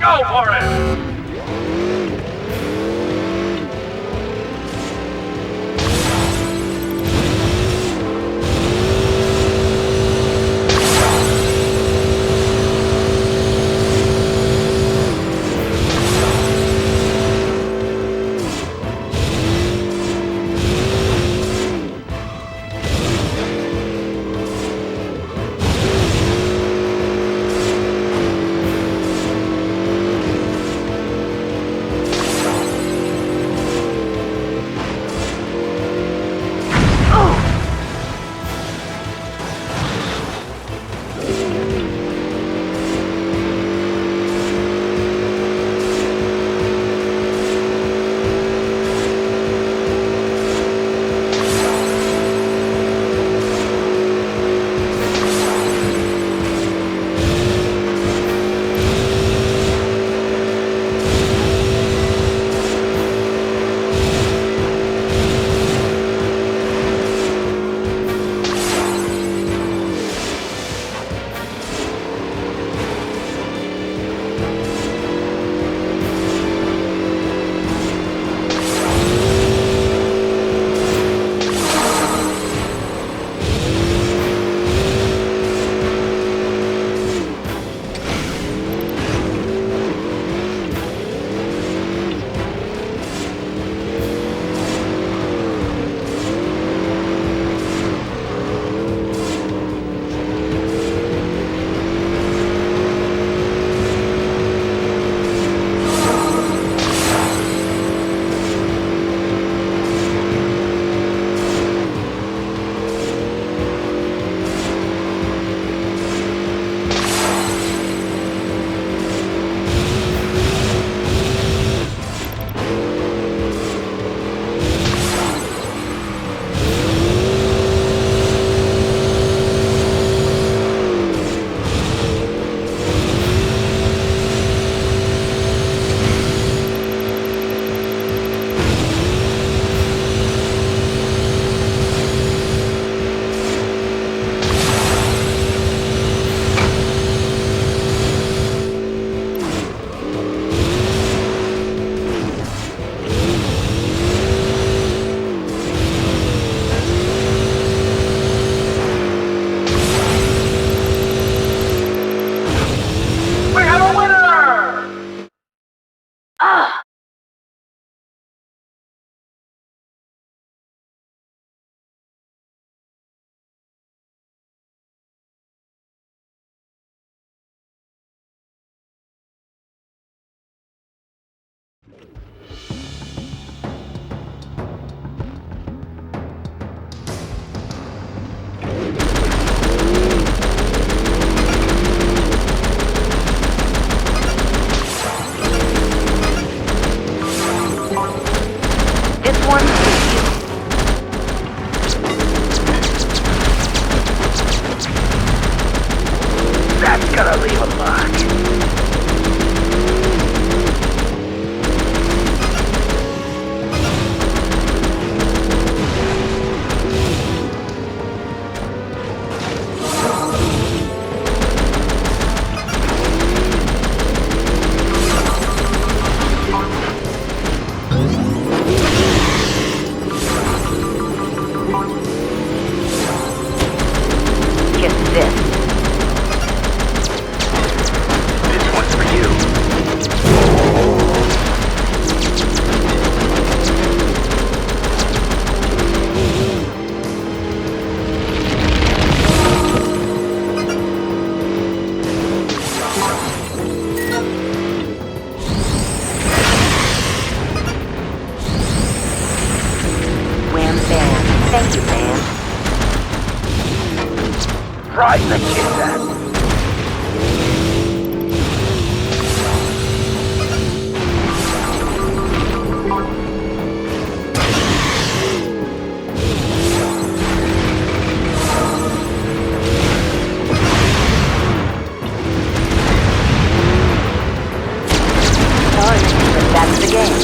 Go for it! Gotta leave a mark. Thank you, man. Right in the kitchen. Sorry, but that's the game.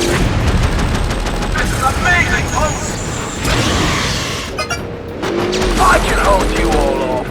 This is amazing, folks! I can hold you all off.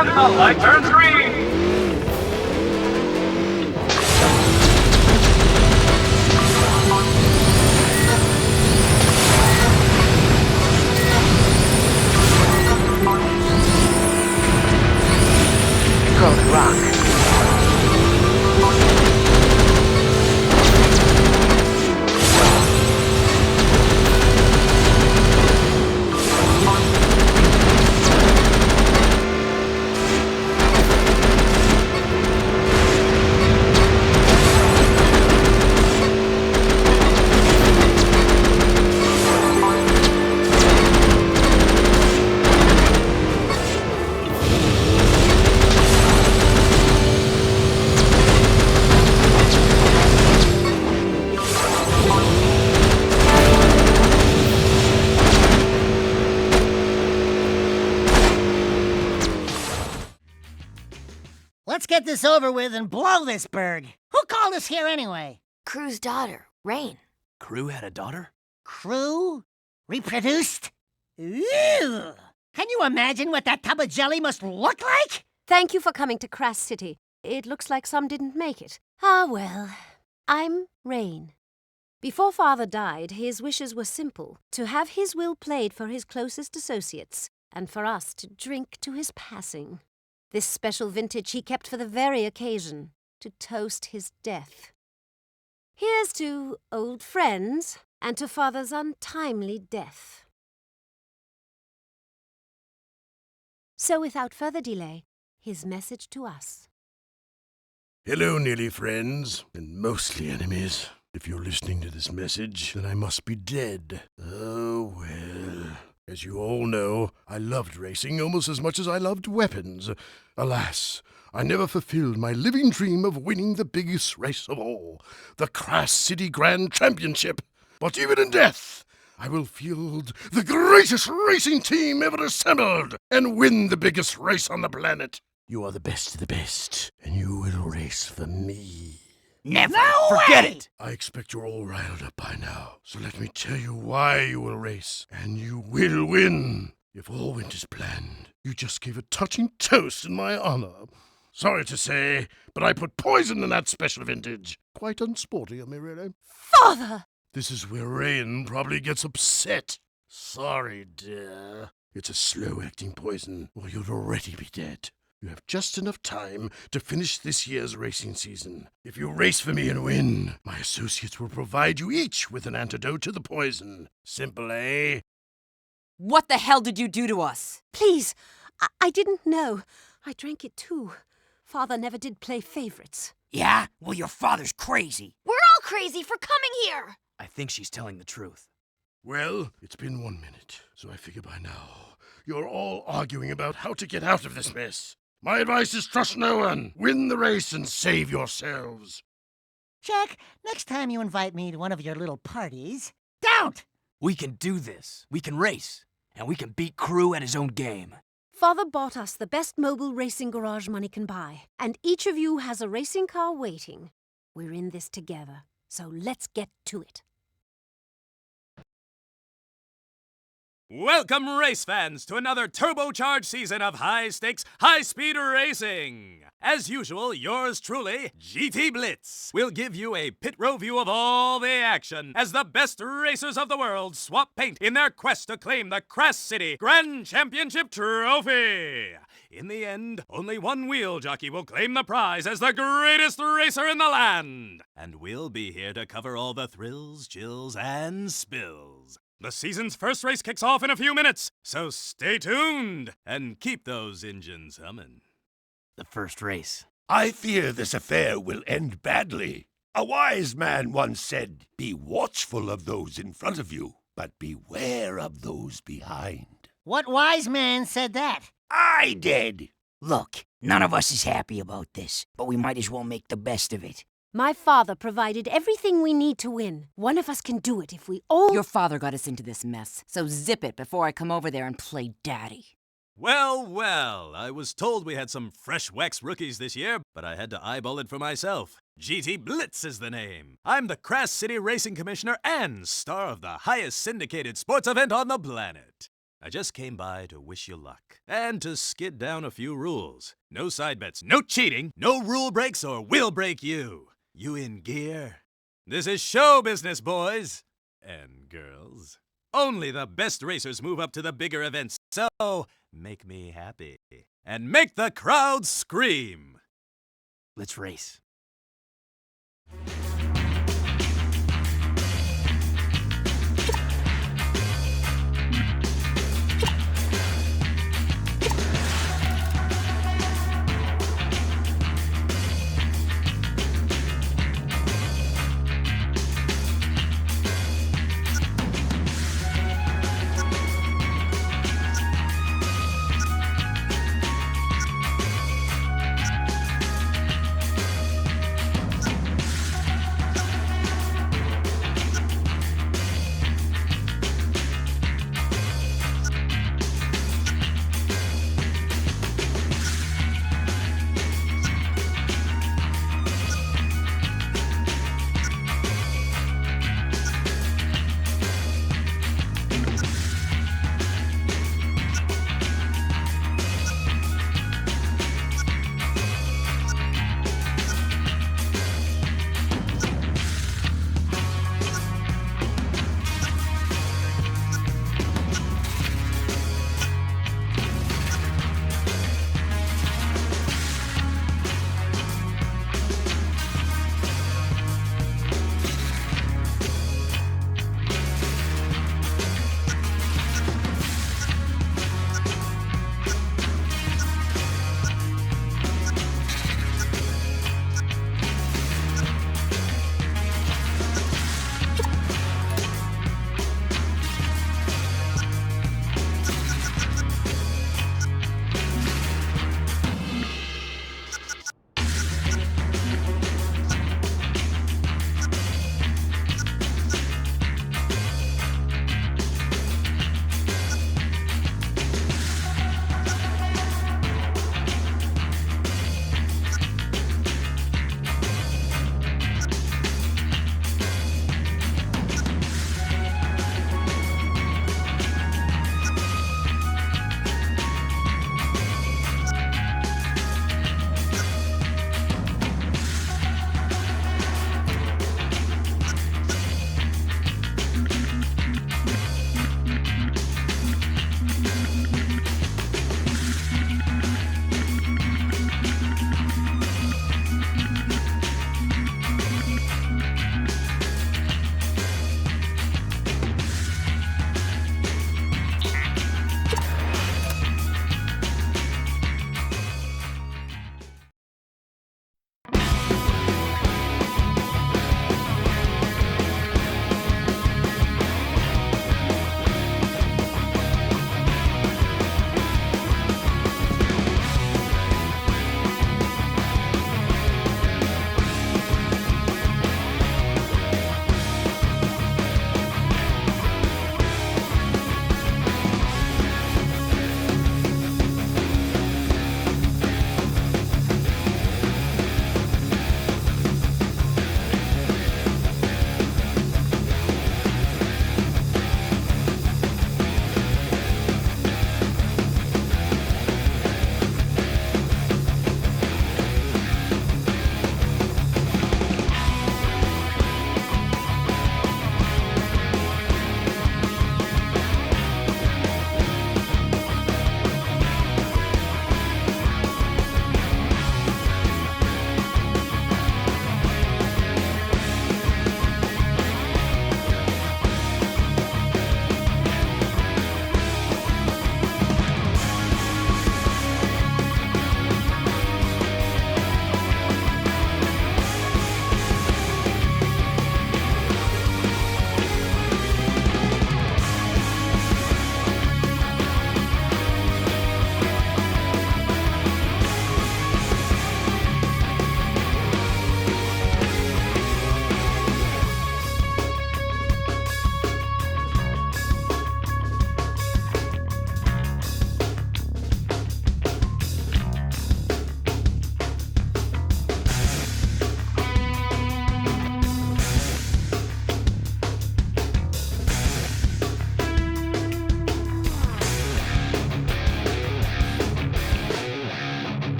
And the light turns green. Gold rock. Let's get this over with and blow this bird. Who called us here anyway? Crew's daughter, Rain. Crew had a daughter? Crew? Reproduced? Ew! Can you imagine what that tub of jelly must look like? Thank you for coming to Kras City. It looks like some didn't make it. Ah, well. I'm Rain. Before Father died, his wishes were simple. To have his will played for his closest associates, and for us to drink to his passing. This special vintage he kept for the very occasion, to toast his death. Here's to old friends, and to Father's untimely death. So without further delay, his message to us. Hello, nearly friends, and mostly enemies. If you're listening to this message, then I must be dead. Oh, well. As you all know, I loved racing almost as much as I loved weapons. Alas, I never fulfilled my living dream of winning the biggest race of all, the Kras City Grand Championship. But even in death, I will field the greatest racing team ever assembled and win the biggest race on the planet. You are the best of the best, and you will race for me. Never! No Forget way! it! I expect you're all riled up by now, so let me tell you why you will race, and you will win. If all went as planned, you just gave a touching toast in my honor. Sorry to say, but I put poison in that special vintage. Quite unsporty of me, really. Father! This is where Rain probably gets upset. Sorry, dear. It's a slow-acting poison, or you'd already be dead. You have just enough time to finish this year's racing season. If you race for me and win, my associates will provide you each with an antidote to the poison. Simple, eh? What the hell did you do to us? Please, I didn't know. I drank it too. Father never did play favorites. Yeah? Well, your father's crazy. We're all crazy for coming here! I think she's telling the truth. Well, it's been 1 minute, so I figure by now you're all arguing about how to get out of this mess. My advice is trust no one. Win the race and save yourselves. Jack, next time you invite me to one of your little parties, don't! We can do this. We can race. And we can beat Crew at his own game. Father bought us the best mobile racing garage money can buy, and each of you has a racing car waiting. We're in this together, so let's get to it. Welcome, race fans, to another turbocharged season of high-stakes, high-speed racing. As usual, yours truly, GT Blitz, will give you a pit row view of all the action as the best racers of the world swap paint in their quest to claim the Kras City Grand Championship Trophy. In the end, only one wheel jockey will claim the prize as the greatest racer in the land. And we'll be here to cover all the thrills, chills, and spills. The season's first race kicks off in a few minutes, so stay tuned and keep those engines humming. The first race. I fear this affair will end badly. A wise man once said, "Be watchful of those in front of you, but beware of those behind." What wise man said that? I did. Look, none of us is happy about this, but we might as well make the best of it. My father provided everything we need to win. One of us can do it if we all... Your father got us into this mess, so zip it before I come over there and play daddy. Well, well, I was told we had some fresh wax rookies this year, but I had to eyeball it for myself. GT Blitz is the name. I'm the Kras City Racing Commissioner and star of the highest syndicated sports event on the planet. I just came by to wish you luck and to skid down a few rules. No side bets, no cheating, no rule breaks or we'll break you. You in gear? This is show business, boys and girls. Only the best racers move up to the bigger events, so make me happy and make the crowd scream. Let's race.